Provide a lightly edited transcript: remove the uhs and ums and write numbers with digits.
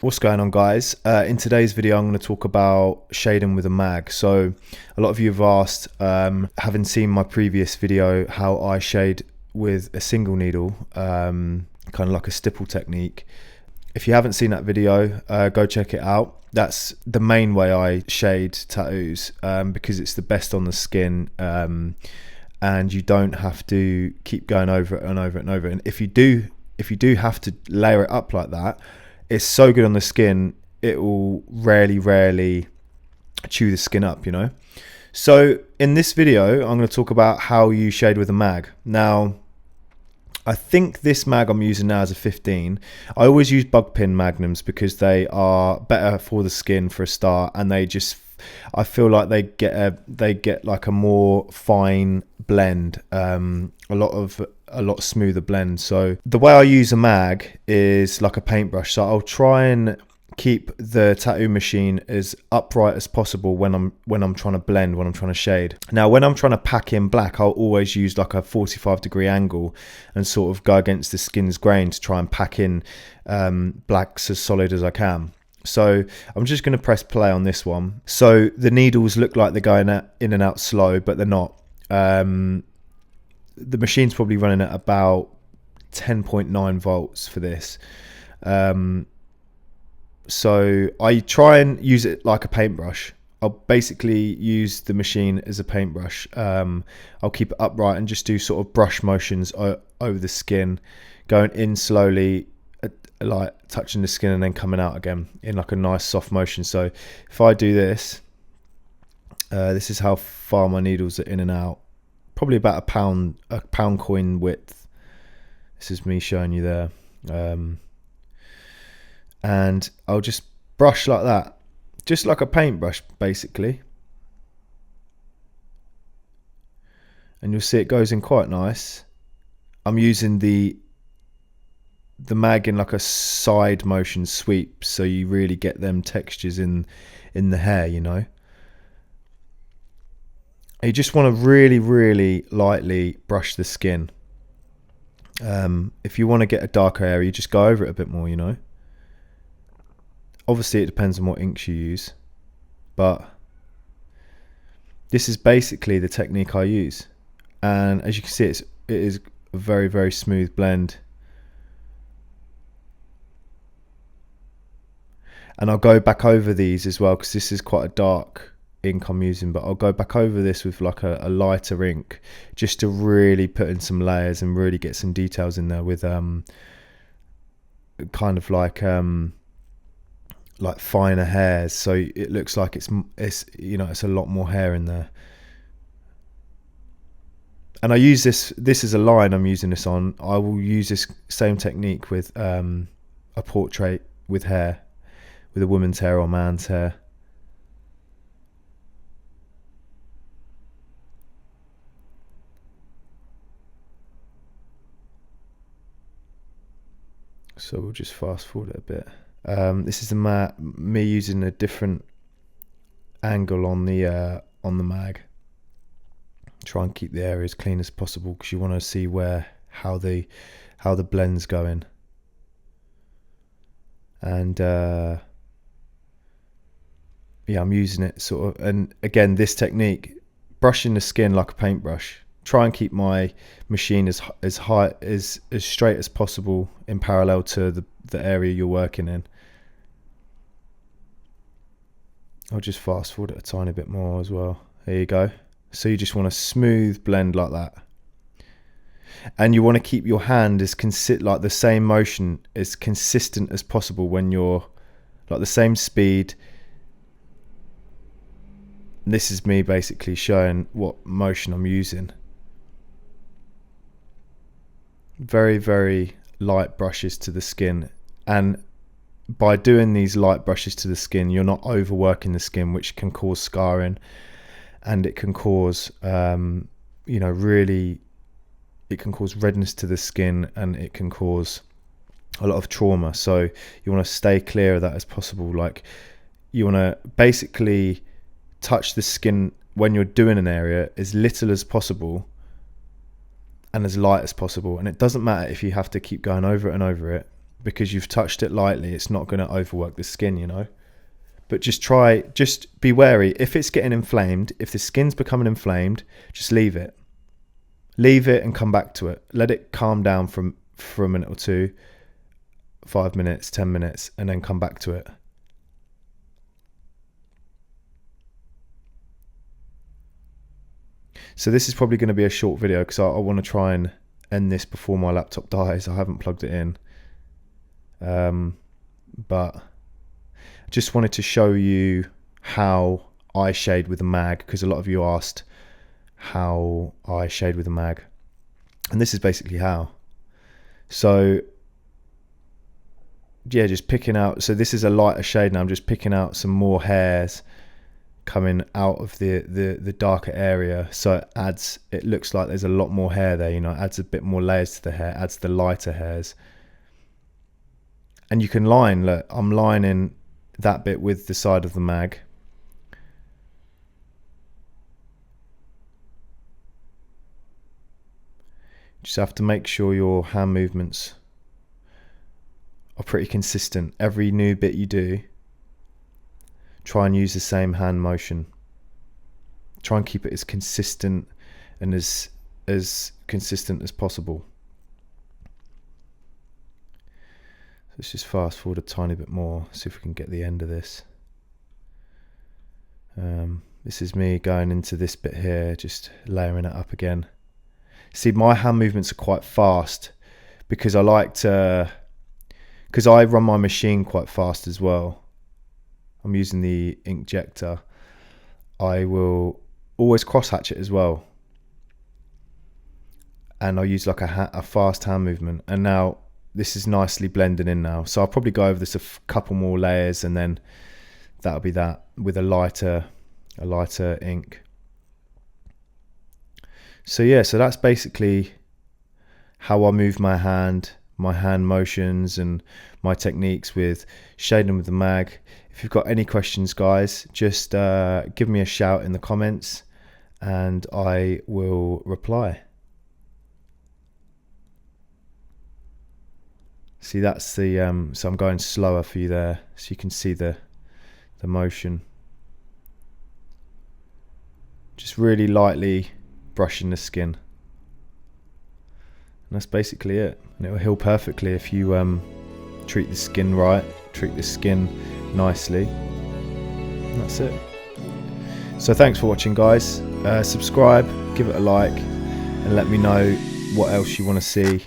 What's going on, guys? In today's video I'm going to talk about shading with a mag. So a lot of you have asked, having seen my previous video, how I shade with a single needle, kind of like a stipple technique. If you haven't seen that video, go check it out. That's the main way I shade tattoos, because it's the best on the skin, and you don't have to keep going over it and over it and over it. And if you do have to layer it up like that, it's so good on the skin, it will rarely chew the skin up, you know. So in this video, I'm going to talk about how you shade with a mag. Now, I think this mag I'm using now is a 15. I always use bug pin magnums because they are better for the skin for a start, and I feel like they get like a more fine blend, a lot smoother blend. So the way I use a mag is like a paintbrush. So I'll try and keep the tattoo machine as upright as possible when I'm trying to blend, when I'm trying to shade. Now, when I'm trying to pack in black, I'll always use like a 45-degree angle and sort of go against the skin's grain to try and pack in blacks as solid as I can. So I'm just going to press play on this one. So the needles look like they're going in and out slow, but they're not. The machine's probably running at about 10.9 volts for this. So I try and use it like a paintbrush. I'll basically use the machine as a paintbrush. I'll keep it upright and just do sort of brush motions over the skin, going in slowly, like touching the skin and then coming out again in like a nice soft motion. So if I do this, this is how far my needles are in and out. Probably about a pound coin width. This is me showing you there. And I'll just brush like that, just like a paintbrush basically, and you'll see it goes in quite nice. I'm using the mag in like a side motion sweep, so you really get them textures in the hair, you know. You just want to really lightly brush the skin. If you want to get a darker area, you just go over it a bit more, you know. Obviously it depends on what inks you use, but this is basically the technique I use, and as you can see, it is a very smooth blend. And I'll go back over these as well, because this is quite a dark ink I'm using, but I'll go back over this with like a lighter ink, just to really put in some layers and really get some details in there with kind of like finer hairs, so it looks like it's you know, it's a lot more hair in there. And I use this is a line I'm using this on. I will use this same technique with a portrait with hair, with a woman's hair or man's hair. So we'll just fast forward it a bit. This is me using a different angle on the mag. Try and keep the area as clean as possible, because you want to see how the blend's going. And yeah, I'm using it sort of, and again, this technique, brushing the skin like a paintbrush. Try and keep my machine as straight as possible in parallel to the area you're working in. I'll just fast forward it a tiny bit more as well. There you go. So you just want a smooth blend like that, and you want to keep your hand like the same motion as consistent as possible when you're like the same speed. And this is me basically showing what motion I'm using. Very light brushes to the skin, and by doing these light brushes to the skin, you're not overworking the skin, which can cause scarring, and it can cause you know, really, it can cause redness to the skin, and it can cause a lot of trauma. So you want to stay clear of that as possible. Like, you want to basically touch the skin when you're doing an area as little as possible and as light as possible. And it doesn't matter if you have to keep going over it and over it. because you've touched it lightly, it's not going to overwork the skin, you know. But just be wary. If it's getting inflamed, if the skin's becoming inflamed, just leave it. Leave it and come back to it. Let it calm down for a minute or two, 5 minutes, 10 minutes, and then come back to it. So this is probably going to be a short video because I want to try and end this before my laptop dies. I haven't plugged it in. But just wanted to show you how I shade with a mag, because a lot of you asked how I shade with a mag, and this is basically how. So yeah, just picking out, so this is a lighter shade now. I'm just picking out some more hairs coming out of the darker area, so it looks like there's a lot more hair there, you know. It adds a bit more layers to the hair, adds the lighter hairs. And you can line, look, I'm lining that bit with the side of the mag. Just have to make sure your hand movements are pretty consistent. Every new bit you do, try and use the same hand motion. Try and keep it as consistent and as consistent as possible. Let's just fast forward a tiny bit more, see if we can get the end of this. This is me going into this bit here, just layering it up again. See, my hand movements are quite fast because I run my machine quite fast as well. I'm using the inkjector. I will always cross hatch it as well, and I'll use like a fast hand movement. And now this is nicely blending in now, so I'll probably go over this a couple more layers, and then that'll be that with a lighter ink. So yeah, so that's basically how I move my hand motions and my techniques with shading with the mag. If you've got any questions, guys, just give me a shout in the comments and I will reply. See, that's the so I'm going slower for you there, so you can see the motion. Just really lightly brushing the skin, and that's basically it. And it will heal perfectly if you treat the skin right, treat the skin nicely. And that's it. So thanks for watching, guys. Subscribe, give it a like, and let me know what else you want to see